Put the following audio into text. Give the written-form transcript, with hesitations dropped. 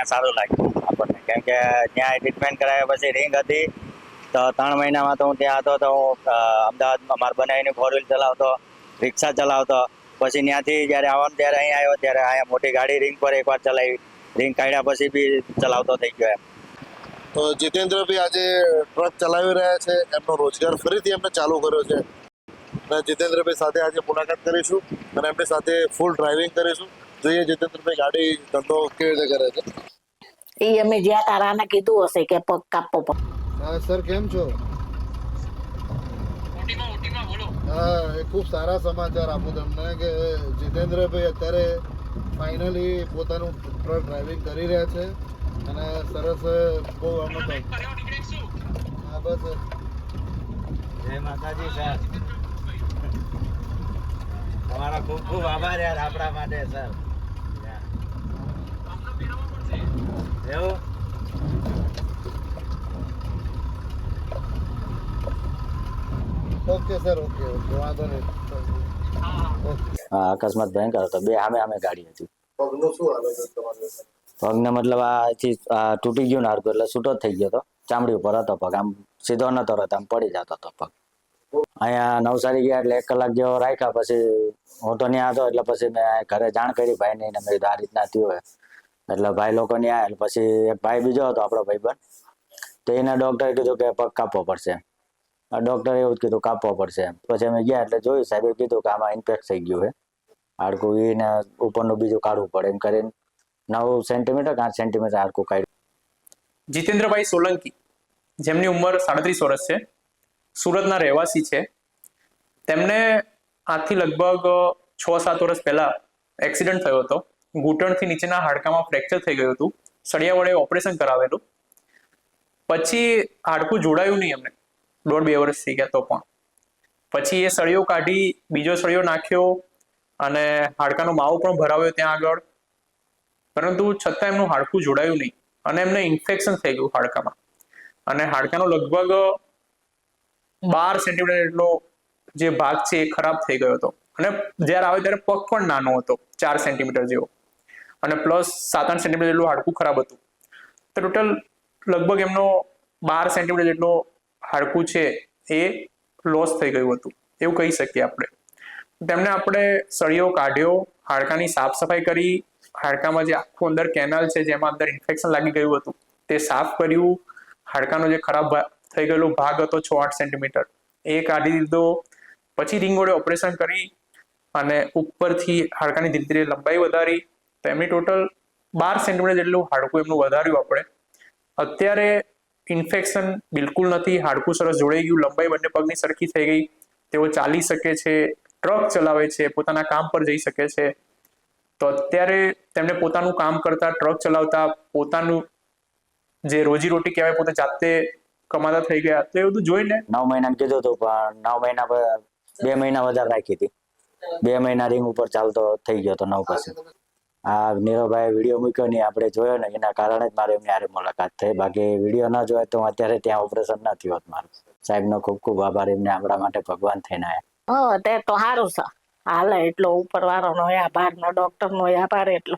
ત્યાં સારું લાગ્યું આપણને, કેમ કે ત્યાં ટ્રીટમેન્ટ કરાવ્યા પછી રિંગ હતી તો 3 મહિનામાં તો હું ત્યાં હતો. તો હું અમદાવાદમાં મારા બનાવીને 4 વ્હીલ ચલાવતો, રિક્ષા ચલાવતો. પછી ત્યાંથી જ્યારે આવવાનું ત્યારે અહીંયા આવ્યો ત્યારે અહીંયા મોટી ગાડી રિંગ પર એકવાર ચલાવી, રિંગ કાઢ્યા પછી બી ચલાવતો થઈ ગયો એમ. તો જીતેન્દ્રભાઈ આજે ટ્રક ચલાવી રહ્યા છે, એમનો રોજગાર ફરીથી એમને ચાલુ કર્યો છે. અને જીતેન્દ્રભાઈ સાથે આજે મુલાકાત કરીશું અને એમની સાથે ફૂલ ડ્રાઇવિંગ કરીશું. જોઈએ જીતેન્દ્રભાઈ ગાડી ધંધો કેવી રીતે કરે છે. એ અમે જ્યાં તારાને કીધું હશે કે પગ કાપવો પડે. હા સર, કેમ છો? હા, એ ખૂબ સારા સમાચાર આપું તમને કે જીતેન્દ્રભાઈ અત્યારે ફાઇનલી પોતાનું ટ્રક ડ્રાઇવિંગ કરી રહ્યા છે અને સરસ બહુ આમ હા બસ. જય માતાજી સર, તમારા ખૂબ ખૂબ આભાર યાર આપણા માટે સર. એવું ઓકે સર, ઓકે ઓકે, વાંધો નહીં. હા, અકસ્માત ભયંકર હતો. બે આમે ગાડી હતી. પગનું શું હાલત છે તમારે? પગને મતલબ આ તૂટી ગયું ને હાડકું, એટલે છૂટો જ થઈ ગયો હતો. ચામડી ઉપર હતો પગ, આમ સીધો નતો રહેતો, આમ પડી જતો હતો પગ. અહીંયા નવસારી ગયા એટલે 1 કલાક જેવો રાખ્યા. પછી હું તો ત્યાં હતો એટલે પછી મેં ઘરે જાણ કરી ભાઈને, ને મેં આ રીતના થયું હોય એટલે ભાઈ લોકો ત્યાં આવ્યા. પછી એક ભાઈ બીજો હતો આપણો ભાઈબંધ, તો એના ડોક્ટરે કીધું કે પગ કાપવો પડશે. ડોક્ટરે એવું જ કીધું કાપવો પડશે એમ. પછી અમે ગયા એટલે જોયું, સાહેબે કીધું કે આમાં ઇન્ફેક્ટ થઈ ગયું છે હાડકું, એને ઉપરનું બીજું કાઢવું પડે એમ કરીને 9 સેન્ટીમીટર 8 સેન્ટીમીટર હાડકું કાઢ્યું. જીતેન્દ્રભાઈ સોલંકી, જેમની ઉંમર 37 વર્ષ છે, સુરતના રહેવાસી છે. તેમને આજથી લગભગ 6-7 વર્ષ પહેલા એક્સિડન્ટ થયો હતો. ઘૂંટણથી નીચેના હાડકામાં ફ્રેક્ચર થઈ ગયું હતું. સળિયા વડે ઓપરેશન કરાવેલું. પછી હાડકું જોડાયું નહીં એમને, 1.5-2 વર્ષ થઈ ગયા. તો પણ પછી એ સળિયો કાઢી બીજો સળિયો નાખ્યો અને હાડકાનો માવો પણ ભરાવ્યો ત્યાં આગળ, પરંતુ છતાં એમનું હાડકું જોડાયું નહીં અને એમને ઇન્ફેક્શન થઈ ગયું હાડકામાં. અને હાડકાનો લગભગ 12 સેન્ટીમીટર એટલો જે ભાગ છે એ ખરાબ થઈ ગયો હતો. અને જ્યારે આવે ત્યારે પગ પણ નાનો હતો, 4 સેન્ટીમીટર જેવો, અને પ્લસ 7-8 સેન્ટીમીટર જેટલું હાડકું ખરાબ હતું. તો ટોટલ લગભગ એમનો 12 સેન્ટીમીટર જેટલો હાડકું છે એ લોસ થઈ ગયું હતું, એવું કહી શકીએ આપણે. તેમને આપણે સળિયો કાઢ્યો, હાડકાની સાફ સફાઈ કરી, હાડકામાં જે આખું અંદર કેનાલ છે જેમાં અંદર ઇન્ફેક્શન લાગી ગયું હતું તે સાફ કર્યું. હાડકાનો જે ખરાબ થઈ ગયેલો ભાગ હતો 6-8 સેન્ટીમીટર એ કાઢી દીધો. પછી રિંગ વડે ઓપરેશન કરી અને ઉપરથી હાડકાની ધીરે ધીરે લંબાઈ વધારી. તો એમની ટોટલ 12 સેન્ટીમીટર જેટલું હાડકું એમનું વધાર્યું આપણે. અત્યારે ઇન્ફેક્શન બિલકુલ નથી, હાડકું સરસ જોડાઈ ગયું, લંબાઈ બંને પગની સરખી થઈ ગઈ. તેઓ ચાલી શકે છે, ટ્રક ચલાવે છે, પોતાના કામ પર જઈ શકે છે. તો અત્યારે તેમને પોતાનું કામ કરતા, ટ્રક ચલાવતા, પોતાનું જે રોજીરોટી કહેવાય પોતે જાતે કમાતા થઈ ગયા. તો એ બધું જોઈને 9 મહિનાનું કીધું હતું, પણ 9 મહિના 2 મહિના વધારે રાખી હતી. 2 મહિના રિંગ ઉપર ચાલતો થઈ ગયો તો 9 પછી. આ નીરવભાઈ વિડીયો મૂક્યો નહીં, આપણે જોયો ને એના કારણે જ મારે એમની હારે મુલાકાત થઈ. બાકી વિડીયો ના જોયો તો અત્યારે ત્યાં ઓપરેશન ના થયું હોત મારું. સાહેબનો ખૂબ ખૂબ આભાર, એમને આપણા માટે ભગવાન થઈને આવ્યા. તે તો સારું છે, હાલે એટલો ઉપરવાળાનો આભાર, નો ડોક્ટરનો આભાર એટલો.